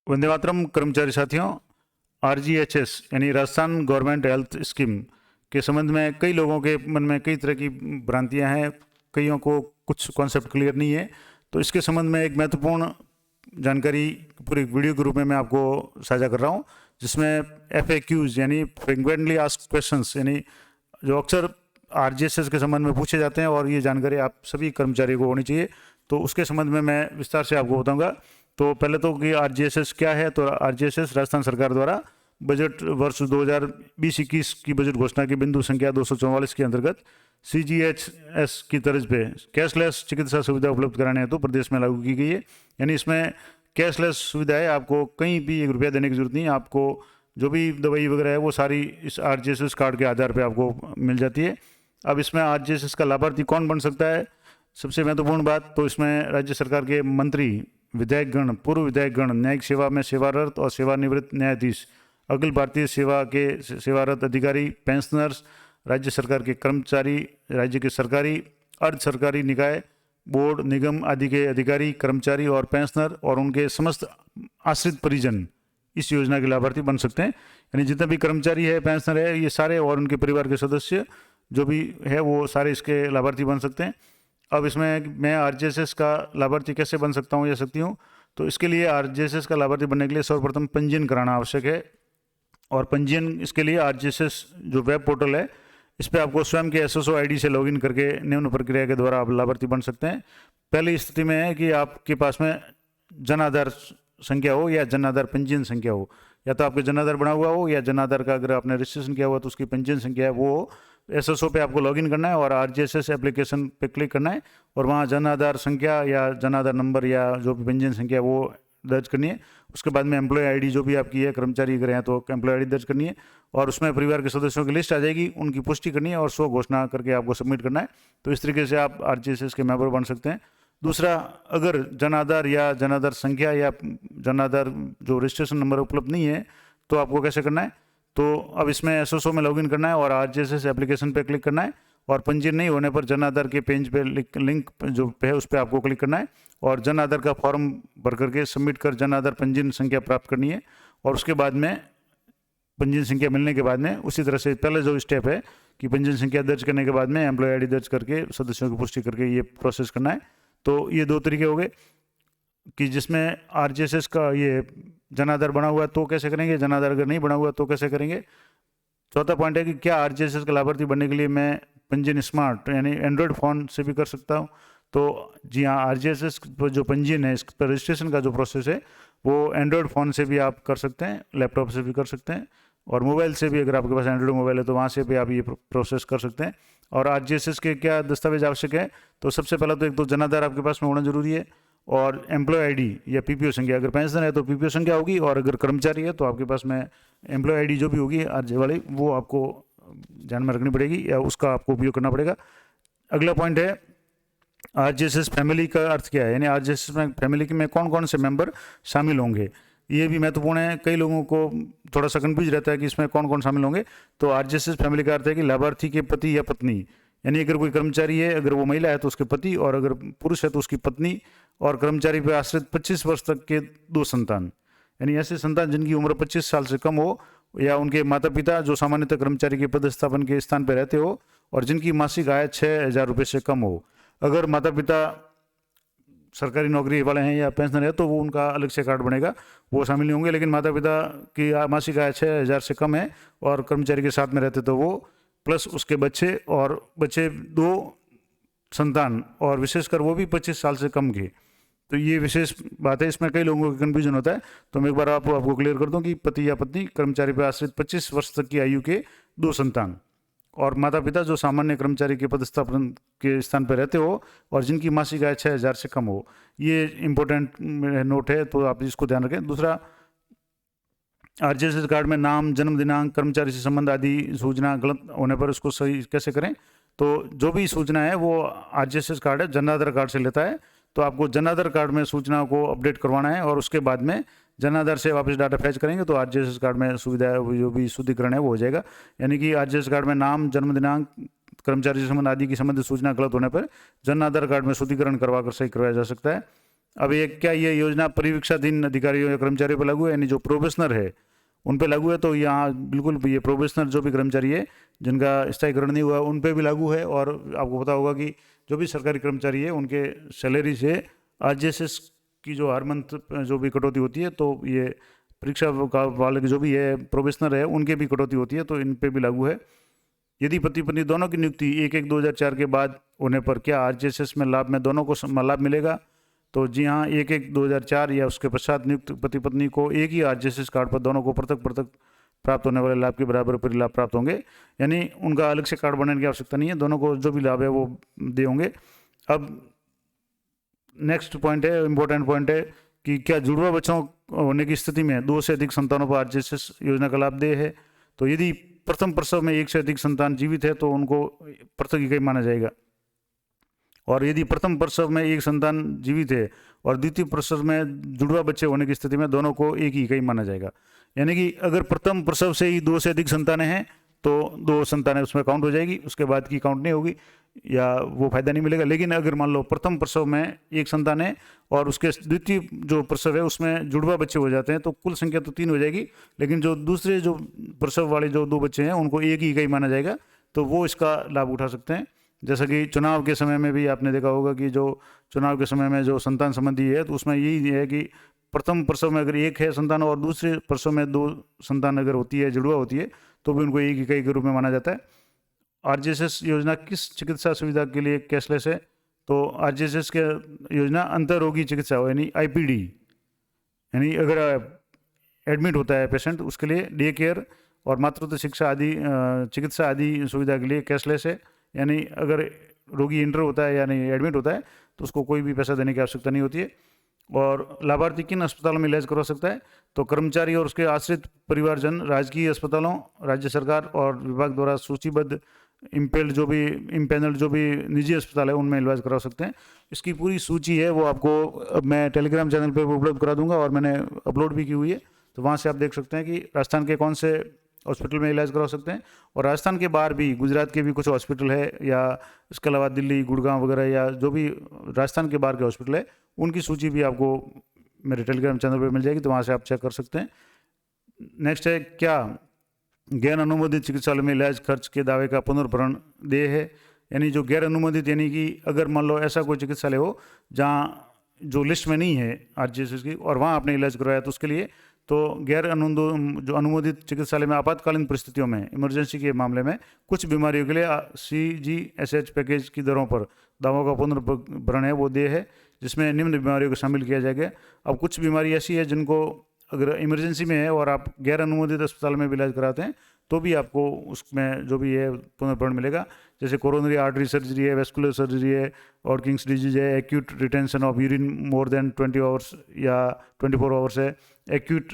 वंदे मातरम कर्मचारी साथियों, आरजीएचएस यानी राजस्थान गवर्नमेंट हेल्थ स्कीम के संबंध में कई लोगों के मन में कई तरह की भ्रांतियां हैं, कईयों को कुछ कॉन्सेप्ट क्लियर नहीं है। तो इसके संबंध में एक महत्वपूर्ण जानकारी पूरी वीडियो के रूप में मैं आपको साझा कर रहा हूं, जिसमें FAQs यानी फ्रीक्वेंटली आस्क्ड क्वेश्चंस यानी जो अक्सर आरजीएचएस के संबंध में पूछे जाते हैं और ये जानकारी आप सभी कर्मचारियों को होनी चाहिए, तो उसके संबंध में मैं विस्तार से आपको बताऊंगा। तो पहले तो कि आरजीएचएस क्या है। तो आरजीएचएस राजस्थान सरकार द्वारा बजट वर्ष 2020-21 की बजट घोषणा की बिंदु संख्या 244 के अंतर्गत CGHS की तर्ज पे कैशलेस चिकित्सा सुविधा उपलब्ध कराने हेतु प्रदेश में लागू की गई है। यानी इसमें कैशलेस सुविधा है, आपको कहीं भी 1 रुपया देने की जरूरत नहीं है। आपको जो भी दवाई वगैरह है वो सारी इस आरजीएचएस कार्ड के आधार पर आपको मिल जाती है। अब इसमें आरजीएचएस का लाभार्थी कौन बन सकता है? सबसे महत्वपूर्ण बात तो इसमें राज्य सरकार के मंत्री, विधायकगण, पूर्व विधायकगण, न्यायिक सेवा में सेवारत और सेवानिवृत्त न्यायाधीश, अखिल भारतीय सेवा के सेवारत अधिकारी, पेंशनर्स, राज्य सरकार के कर्मचारी, राज्य के सरकारी अर्ध सरकारी निकाय, बोर्ड, निगम आदि के अधिकारी, कर्मचारी और पेंशनर और उनके समस्त आश्रित परिजन इस योजना के लाभार्थी बन सकते हैं। यानी जितने भी कर्मचारी है, पेंशनर है, ये सारे और उनके परिवार के सदस्य जो भी है वो सारे इसके लाभार्थी बन सकते हैं। अब इसमें मैं आरजीएचएस का लाभार्थी कैसे बन सकता हूँ या सकती हूँ? तो इसके लिए आरजीएचएस का लाभार्थी बनने के लिए सर्वप्रथम पंजीयन कराना आवश्यक है। और पंजीयन इसके लिए आरजीएचएस जो वेब पोर्टल है, इस पर आपको स्वयं के SSO ID से लॉगिन करके निम्न प्रक्रिया के द्वारा आप लाभार्थी बन सकते हैं। पहली स्थिति में है कि आपके पास में जन आधार संख्या हो या जन आधार पंजीयन संख्या हो, या तो आपके जन आधार बना हुआ हो या जन आधार का अगर आपने रजिस्ट्रेशन किया हुआ तो उसकी पंजीयन संख्या है वो हो। SSO पे आपको लॉगिन करना है और आरजीएचएस एप्लीकेशन पे क्लिक करना है और वहाँ जन आधार संख्या या जन आधार नंबर या जो भी पंजीयन संख्या वो दर्ज करनी है। उसके बाद में एम्प्लॉय आईडी जो भी आपकी है, कर्मचारी अगर हैं तो एम्प्लॉय आईडी दर्ज करनी है और उसमें परिवार के सदस्यों की लिस्ट आ जाएगी, उनकी पुष्टि करनी है और स्व घोषणा करके आपको सबमिट करना है। तो इस तरीके से आप आरजीएचएस के मेंबर बन सकते हैं। दूसरा, अगर जन आधार या जन आधार संख्या या जन आधार जो रजिस्ट्रेशन नंबर उपलब्ध नहीं है तो आपको कैसे करना है? तो अब इसमें SSO में लॉगिन करना है और आरजीएचएस एप्लीकेशन पे क्लिक करना है और पंजीयन नहीं होने पर जन आधार के पेज पे लिंक जो पे है उस पर आपको क्लिक करना है और जन आधार का फॉर्म भर करके सबमिट कर जन आधार पंजीयन संख्या प्राप्त करनी है। और उसके बाद में पंजीयन संख्या मिलने के बाद में उसी तरह से पहले जो स्टेप है कि पंजीयन संख्या दर्ज करने के बाद में एम्प्लॉय ID दर्ज करके सदस्यों की पुष्टि करके ये प्रोसेस करना है। तो ये 2 तरीके हो गए कि जिसमें आरजीएचएस का ये जन आधार बना हुआ है तो कैसे करेंगे, जन आधार अगर नहीं बना हुआ तो कैसे करेंगे। चौथा पॉइंट है कि क्या आरजीएचएस का लाभार्थी बनने के लिए मैं पंजीयन स्मार्ट यानी एंड्रॉयड फ़ोन से भी कर सकता हूँ? तो जी हाँ, आरजीएचएस जो पंजीयन है, इस पर रजिस्ट्रेशन का जो प्रोसेस है वो एंड्रॉयड फ़ोन से भी आप कर सकते हैं, लैपटॉप से भी कर सकते हैं और मोबाइल से भी, अगर आपके पास एंड्रॉयड मोबाइल है तो वहाँ से भी आप ये प्रोसेस कर सकते हैं। और आरजीएचएस के क्या दस्तावेज आवश्यक है? तो सबसे पहला तो एक तो जन आधार आपके पास में होना जरूरी है और एम्प्लॉय ID या PPO संख्या, अगर पेंशन है तो PPO संख्या होगी और अगर कर्मचारी है तो आपके पास में एम्प्लॉय ID जो भी होगी आरजे वाली वो आपको ध्यान में रखनी पड़ेगी या उसका आपको उपयोग करना पड़ेगा। अगला पॉइंट है आरजीएचएस फैमिली का अर्थ क्या है, यानी आरजीएचएस में फैमिली में कौन कौन से मेंबर शामिल होंगे, ये भी महत्वपूर्ण है। कई लोगों को थोड़ा सा कन्फ्यूज रहता है कि इसमें कौन कौन शामिल होंगे। तो आरजीएचएस फैमिली का अर्थ है कि लाभार्थी के पति या पत्नी, यानी अगर कोई कर्मचारी है, अगर वो महिला है तो उसके पति और अगर पुरुष है तो उसकी पत्नी और कर्मचारी पर आश्रित 25 वर्ष तक के 2 संतान, यानी ऐसे संतान जिनकी उम्र 25 साल से कम हो या उनके माता पिता जो सामान्यतः कर्मचारी के पदस्थापन के स्थान पर रहते हो और जिनकी मासिक आय 6,000 रुपये से कम हो। अगर माता पिता सरकारी नौकरी वाले हैं या पेंशनर है तो वो उनका अलग से कार्ड बनेगा, वो शामिल नहीं होंगे। लेकिन माता पिता की मासिक आय 6,000 से कम है और कर्मचारी के साथ में रहते तो वो प्लस उसके बच्चे और बच्चे 2 संतान और विशेषकर वो भी 25 साल से कम के। तो ये विशेष बात है, इसमें कई लोगों को कन्फ्यूजन होता है। तो मैं एक बार आपको क्लियर कर दूं कि पति या पत्नी कर्मचारी पर आश्रित 25 वर्ष तक की आयु के 2 संतान और माता पिता जो सामान्य कर्मचारी के पदस्थापन के स्थान पर रहते हो और जिनकी मासिक आय 6,000 से कम हो। ये इंपॉर्टेंट नोट है, तो आप इसको ध्यान रखें। दूसरा, आरजीएचएस कार्ड में नाम, जन्म दिनांक, कर्मचारी से संबंध आदि सूचना गलत होने पर उसको सही कैसे करें? तो जो भी सूचना है वो आरजीएचएस कार्ड है जन आधार कार्ड से लेता है, तो आपको जन आधार कार्ड में सूचना को अपडेट करवाना है और उसके बाद में जन आधार से वापस डाटा फैच करेंगे तो आरजीएचएस कार्ड में सुविधा जो भी शुद्धिकरण है वो हो जाएगा। यानी कि आरजीएचएस कार्ड में नाम, जन्म दिनांक, कर्मचारी से संबंध आदि की संबंधित सूचना गलत होने पर जन आधार कार्ड में शुद्धिकरण करवा कर सही करवाया जा सकता है। अब ये क्या ये योजना परिवीक्षाधीन अधिकारियों या कर्मचारियों पर लागू है, यानी जो प्रोबेशनर है उन पे लागू है? तो यहाँ बिल्कुल ये प्रोबेशनर जो भी कर्मचारी है जिनका स्थायीकरण नहीं हुआ उन पे भी लागू है। और आपको पता होगा कि जो भी सरकारी कर्मचारी है उनके सैलरी से RGSS की जो हर मंथ जो भी कटौती होती है, तो ये परीक्षा वाले जो भी है प्रोबेशनर है उनके भी कटौती होती है, तो इन पे भी लागू है। यदि पति पत्नी दोनों की नियुक्ति 1/1/2004 के बाद होने पर क्या RGSS में दोनों को लाभ मिलेगा? तो जी हाँ, 1/1/2004 या उसके पश्चात नियुक्त पति पत्नी को एक ही RGSS कार्ड पर दोनों को पृथक पृथक प्राप्त होने वाले लाभ के बराबर परिलाभ प्राप्त होंगे, यानी उनका अलग से कार्ड बनाने की आवश्यकता नहीं है, दोनों को जो भी लाभ है वो दे होंगे। अब नेक्स्ट पॉइंट है, इंपॉर्टेंट पॉइंट है कि क्या जुड़वा बच्चों होने की स्थिति में 2 से अधिक संतानों पर RGSS योजना का लाभ दे है? तो यदि प्रथम प्रसव में 1 से अधिक संतान जीवित है तो उनको पृथक इकाई माना जाएगा, और यदि प्रथम प्रसव में एक संतान जीवित है और द्वितीय प्रसव में जुड़वा बच्चे होने की स्थिति में दोनों को एक ही इकाई माना जाएगा। यानी कि अगर प्रथम प्रसव से ही 2 से अधिक संतानें हैं तो 2 संतानें उसमें काउंट हो जाएगी, उसके बाद की काउंट नहीं होगी या वो फायदा नहीं मिलेगा। लेकिन अगर मान लो प्रथम प्रसव में एक संतान है और उसके द्वितीय जो प्रसव है उसमें जुड़वा बच्चे हो जाते हैं तो कुल संख्या तो 3 हो जाएगी, लेकिन जो दूसरे जो प्रसव वाले जो 2 बच्चे हैं उनको एक ही इकाई माना जाएगा, तो वो इसका लाभ उठा सकते हैं। जैसा कि चुनाव के समय में भी आपने देखा होगा कि जो चुनाव के समय में जो संतान संबंधी है तो उसमें यही है कि प्रथम प्रसव में अगर एक है संतान और दूसरे प्रसव में 2 संतान अगर होती है, जुड़वा होती है, तो भी उनको एक इकाई के रूप में माना जाता है। RGSS योजना किस चिकित्सा सुविधा के लिए कैशलेस है? तो RGSS के योजना अंतरोगी चिकित्सा यानी IPD, यानी अगर एडमिट होता है पेशेंट उसके लिए डे केयर और मातृत्व शिक्षा आदि चिकित्सा आदि सुविधा के लिए कैशलेस है, यानी अगर रोगी इंटर होता है यानी एडमिट होता है तो उसको कोई भी पैसा देने की आवश्यकता नहीं होती है। और लाभार्थी किन अस्पतालों में इलाज करवा सकता है? तो कर्मचारी और उसके आश्रित परिवारजन राजकीय अस्पतालों, राज्य सरकार और विभाग द्वारा सूचीबद्ध इम्पेल्ड जो भी निजी अस्पताल है उनमें इलाज करवा सकते हैं। इसकी पूरी सूची है वो आपको मैं टेलीग्राम चैनल पर उपलब्ध करा दूंगा और मैंने अपलोड भी की हुई है, तो वहाँ से आप देख सकते हैं कि राजस्थान के कौन से हॉस्पिटल में इलाज करवा सकते हैं। और राजस्थान के बाहर भी गुजरात के भी कुछ हॉस्पिटल है या इसके अलावा दिल्ली, गुड़गांव वगैरह या जो भी राजस्थान के बाहर के हॉस्पिटल है उनकी सूची भी आपको मेरे टेलीग्राम चैनल पर मिल जाएगी, तो वहाँ से आप चेक कर सकते हैं। नेक्स्ट है, क्या गैर अनुमोदित चिकित्सालय में इलाज खर्च के दावे का पुनर्भरण देय है? यानी जो गैर अनुमोदित यानी कि अगर मान लो ऐसा कोई चिकित्सालय हो जहाँ जो लिस्ट में नहीं है RGSS की और वहाँ आपने इलाज करवाया तो उसके लिए तो जो अनुमोदित चिकित्सालय में आपातकालीन परिस्थितियों में इमरजेंसी के मामले में कुछ बीमारियों के लिए CGHS पैकेज की दरों पर दावों का पुनर्भरण है वो देय है, जिसमें निम्न बीमारियों को शामिल किया जाएगा। अब कुछ बीमारी ऐसी है जिनको अगर इमरजेंसी में है और आप गैर अनुमोदित अस्पताल में भी इलाज कराते हैं तो भी आपको उसमें जो भी है पुनर्भरण मिलेगा, जैसे कोरोनरी आर्टरी सर्जरी है, वेस्कुलर सर्जरी है, ऑर्किंग्स डिजीज है, acute retention of urine more than 20 hours या 24 आवर्स है, एक्यूट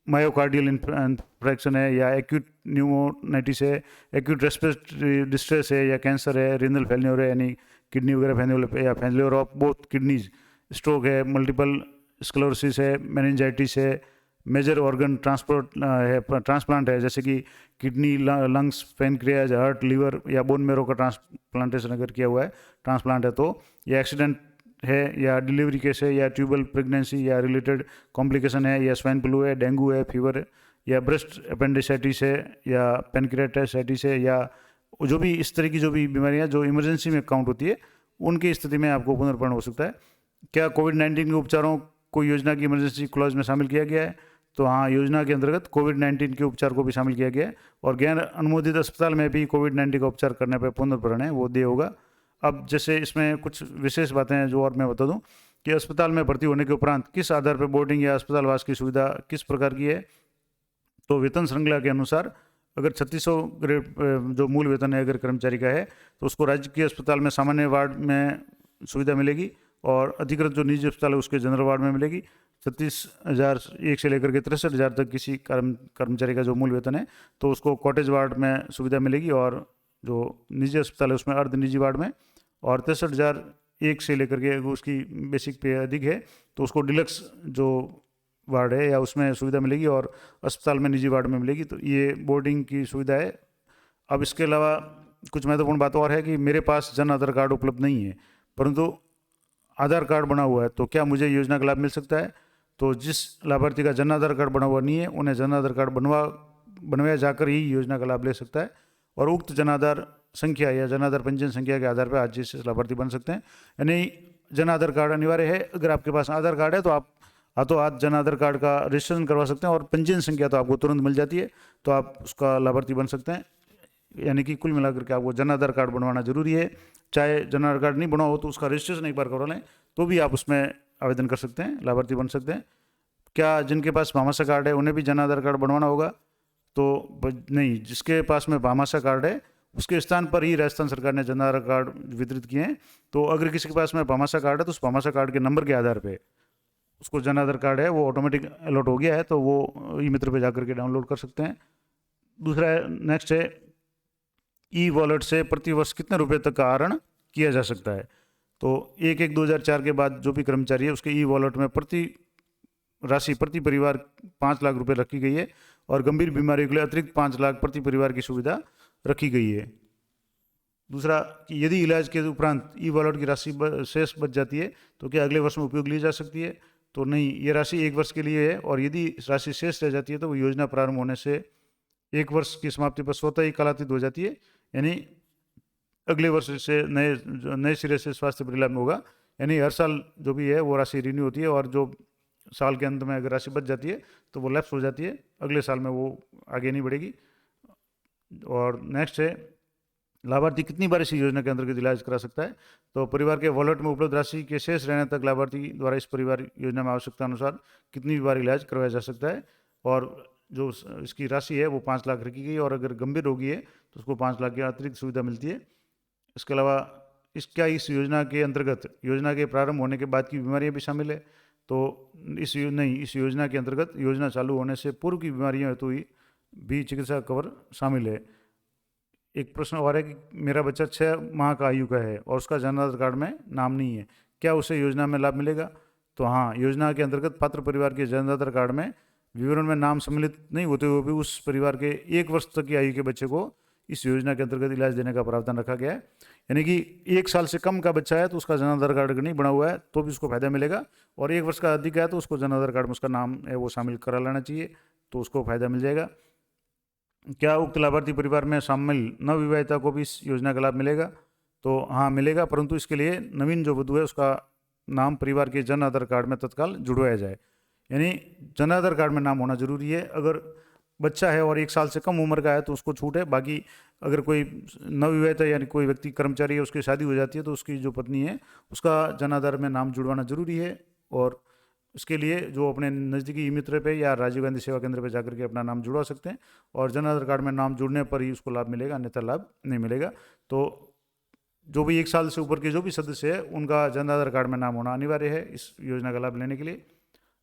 मायोकार्डियल इन्फ्रैक्शन है या एक्यूट न्यूमोनाइटिस है, एक्यूट रेस्पिरेटरी डिस्ट्रेस है या कैंसर है, रीनल फेल्योर है यानी किडनी वगैरह फेल्योर या failure of both kidneys, stroke है, मल्टीपल स्क्लेरोसिस है, मेनिंजाइटिस है, मेजर ऑर्गन ट्रांसप्लांट है जैसे कि kidney, lungs, pancreas, heart, liver या बोन मेरो का ट्रांसप्लांटेशन अगर किया हुआ है ट्रांसप्लांट है तो, या एक्सीडेंट है या डिलीवरी केस है या ट्यूबल प्रेगनेंसी या रिलेटेड कॉम्प्लिकेशन है या स्वाइन फ्लू है, डेंगू है, फीवर है या ब्रेस्ट अपेंडिसाइटिस है या पेनक्रियाटाइटिस है या जो भी इस तरह की जो भी बीमारियाँ जो इमरजेंसी में काउंट होती है उनकी स्थिति में आपको पुनर्भरण हो सकता है। क्या कोविड-19 के उपचारों को योजना की इमरजेंसी क्लॉज में शामिल किया गया है? तो हाँ, योजना के अंतर्गत कोविड-19 के उपचार को भी शामिल किया गया है और गैर अनुमोदित अस्पताल में भी कोविड-19 का उपचार करने पर पुनर्भरण है वो देय होगा। अब जैसे इसमें कुछ विशेष बातें हैं जो और मैं बता दूं कि अस्पताल में भर्ती होने के उपरांत किस आधार पर बोर्डिंग या अस्पतालवास की सुविधा किस प्रकार की है? तो वेतन श्रृंखला के अनुसार अगर 3600 ग्रेड जो मूल वेतन है अगर कर्मचारी का है तो उसको राज्य के अस्पताल में सामान्य वार्ड में सुविधा मिलेगी और अधिकृत जो निजी अस्पताल है उसके जनरल वार्ड में मिलेगी। 36,001 से लेकर के 63,000 तक किसी कर्मचारी का जो मूल वेतन है तो उसको कॉटेज वार्ड में सुविधा मिलेगी और जो निजी अस्पताल है उसमें अर्ध निजी वार्ड में, और 63,001 से लेकर के उसकी बेसिक पे अधिक है तो उसको डिलक्स जो वार्ड है या उसमें सुविधा मिलेगी और अस्पताल में निजी वार्ड में मिलेगी। तो ये बोर्डिंग की सुविधा है। अब इसके अलावा कुछ महत्वपूर्ण बात और है कि मेरे पास जन आधार कार्ड उपलब्ध नहीं है, परंतु आधार कार्ड बना हुआ है तो क्या मुझे योजना का लाभ मिल सकता है? तो जिस लाभार्थी का जन आधार कार्ड बना हुआ नहीं है उन्हें जन आधार कार्ड बनवाया जाकर ही योजना का लाभ ले सकता है, और उक्त जन आधार संख्या या जन आधार पंजीयन संख्या के आधार पर आरजीएसएस लाभार्थी बन सकते हैं। यानी जन आधार कार्ड अनिवार्य है। अगर आपके पास आधार कार्ड है तो आप हाथों हाथ जन आधार कार्ड का रजिस्ट्रेशन करवा सकते हैं, और पंजीयन संख्या तो आपको तुरंत मिल जाती है, तो आप उसका लाभार्थी बन सकते हैं। यानी कि कुल मिलाकर के आपको जन आधार कार्ड बनवाना जरूरी है। चाहे जन आधार कार्ड नहीं बना हो तो उसका रजिस्ट्रेशन एक बार करवा लें, तो भी आप उसमें आवेदन कर सकते हैं, लाभार्थी बन सकते हैं। क्या जिनके पास भामाशाह कार्ड है उन्हें भी जन आधार कार्ड बनवाना होगा? तो नहीं, जिसके पास में भामाशाह कार्ड है उसके स्थान पर ही राजस्थान सरकार ने जन आधार कार्ड वितरित किए हैं। तो अगर किसी के पास में भामाशाह कार्ड है तो उस भामाशाह कार्ड के नंबर के आधार पर उसको जन आधार कार्ड है वो ऑटोमेटिक अलॉट हो गया है, तो वो ई मित्र पे जाकर के डाउनलोड कर सकते हैं। दूसरा नेक्स्ट है ई वॉलेट से प्रति वर्ष कितने रुपए तक का आहरण किया जा सकता है? तो 1/1/2004 के बाद जो भी कर्मचारी है उसके ई वॉलेट में राशि प्रति परिवार 5 लाख रुपए रखी गई है, और गंभीर बीमारियों के लिए अतिरिक्त 5 लाख प्रति परिवार की सुविधा रखी गई है। दूसरा कि यदि इलाज के उपरांत ई वॉलेट की राशि शेष बच जाती है तो क्या अगले वर्ष में उपयोग ली जा सकती है? तो नहीं, ये राशि 1 वर्ष के लिए है, और यदि राशि शेष रह जाती है तो वो योजना प्रारंभ होने से 1 वर्ष की समाप्ति पर स्वतः ही कालातीत हो जाती है। यानी अगले वर्ष से नए सिरे से स्वास्थ्य परिलाभ में होगा। यानी हर साल जो भी है वो राशि रिन्यू होती है, और जो साल के अंत में अगर राशि बच जाती है तो वो लैप्स हो जाती है, अगले साल में वो आगे नहीं बढ़ेगी। और नेक्स्ट है लाभार्थी कितनी बार इस योजना के अंतर्गत इलाज करा सकता है? तो परिवार के वॉलेट में उपलब्ध राशि के शेष रहने तक लाभार्थी द्वारा इस परिवार योजना में आवश्यकता अनुसार कितनी बार इलाज करवाया जा सकता है। और जो इसकी राशि है वो 5 लाख रखी गई, और अगर गंभीर रोगी है तो उसको 5 लाख की अतिरिक्त सुविधा मिलती है। इसके अलावा इस योजना के अंतर्गत योजना के प्रारंभ होने के बाद की बीमारियां भी शामिल है? तो इस योजना के अंतर्गत योजना चालू होने से पूर्व की बीमारियों हेतु भी चिकित्सा कवर शामिल है। एक प्रश्न और है कि मेरा बच्चा 6 माह का आयु का है और उसका जन आधार कार्ड में नाम नहीं है, क्या उसे योजना में लाभ मिलेगा? तो हाँ, योजना के अंतर्गत पात्र परिवार के जन आधार कार्ड में विवरण में नाम सम्मिलित नहीं होते हुए भी उस परिवार के 1 वर्ष तक की आयु के बच्चे को इस योजना के अंतर्गत इलाज देने का प्रावधान रखा गया है। यानी कि 1 साल से कम का बच्चा है तो उसका जन आधार कार्ड नहीं बना हुआ है तो भी उसको फायदा मिलेगा, और 1 वर्ष का अधिक है तो उसको जन आधार कार्ड में उसका नाम है वो शामिल करा लेना चाहिए, तो उसको फायदा मिल जाएगा। क्या उक्त लाभार्थी परिवार में शामिल नवविवाहिता को भी इस योजना का लाभ मिलेगा? तो हाँ मिलेगा, परंतु इसके लिए नवीन जो वधु है उसका नाम परिवार के जन आधार कार्ड में तत्काल जुड़वाया जाए। यानी जन आधार कार्ड में नाम होना जरूरी है। अगर बच्चा है और 1 साल से कम उम्र का है तो उसको छूट है, बाकी अगर कोई नवविवाहिता यानी कोई व्यक्ति कर्मचारी है उसकी शादी हो जाती है तो उसकी जो पत्नी है उसका जन आधार में नाम जुड़वाना जरूरी है। और इसके लिए जो अपने नज़दीकी ई मित्र पे या राजीव गांधी सेवा केंद्र पे जाकर के अपना नाम जुड़वा सकते हैं, और जन आधार कार्ड में नाम जुड़ने पर ही उसको लाभ मिलेगा, अन्यथा लाभ नहीं मिलेगा। तो जो भी 1 साल से ऊपर के जो भी सदस्य है उनका जन आधार कार्ड में नाम होना अनिवार्य है इस योजना का लाभ लेने के लिए।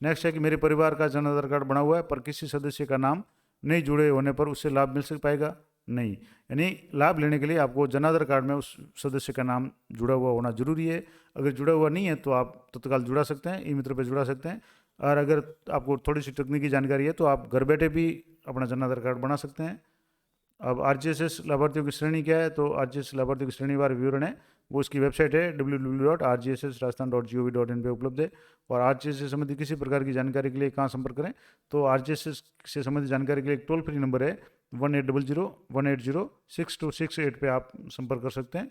नेक्स्ट है कि मेरे परिवार का जन आधार कार्ड बना हुआ है पर किसी सदस्य का नाम नहीं जुड़े होने पर उससे लाभ मिल सक पाएगा? नहीं, यानी लाभ लेने के लिए आपको जन आधार कार्ड में उस सदस्य का नाम जुड़ा हुआ होना जरूरी है। अगर जुड़ा हुआ नहीं है तो आप तत्काल जुड़ा सकते हैं, ई मित्र पर जुड़ा सकते हैं। और अगर आपको थोड़ी सी तकनीकी जानकारी है तो आप घर बैठे भी अपना जन आधार कार्ड बना सकते हैं। अब आरजीएसएस लाभार्थियों की श्रेणी क्या है? तो आरजीएसएस लाभार्थियों की श्रेणीवार विवरण है वो इसकी वेबसाइट है www.rgssrajasthan.gov.in पे उपलब्ध है। और आरजीएसएस से संबंधित किसी प्रकार की जानकारी के लिए कहाँ संपर्क करें? तो आरजीएसएस से संबंधित जानकारी के लिए एक टोल फ्री नंबर है 1800-180-6268 पे आप संपर्क कर सकते हैं।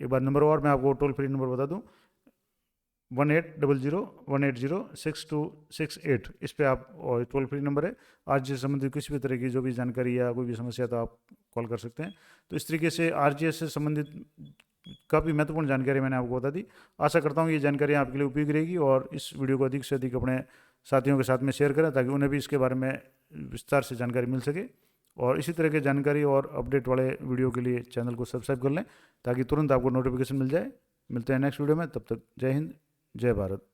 एक बार नंबर और मैं आपको टोल फ्री नंबर बता दूं, 1800-180-6268 इस पे आप, और टोल फ्री नंबर है। आरजीएस से संबंधित किसी भी तरह की जो भी जानकारी या कोई भी समस्या तो आप कॉल कर सकते हैं। तो इस तरीके से आरजीएस से संबंधित काफ़ी महत्वपूर्ण जानकारी मैंने आपको बता दी। आशा करता हूँ ये जानकारी आपके लिए उपयोगी रहेगी, और इस वीडियो को अधिक से अधिक अपने साथियों के साथ में शेयर करें ताकि उन्हें भी इसके बारे में विस्तार से जानकारी मिल सके। और इसी तरह के जानकारी और अपडेट वाले वीडियो के लिए चैनल को सब्सक्राइब कर लें ताकि तुरंत आपको नोटिफिकेशन मिल जाए। मिलते हैं नेक्स्ट वीडियो में, तब तक जय हिंद, जय भारत।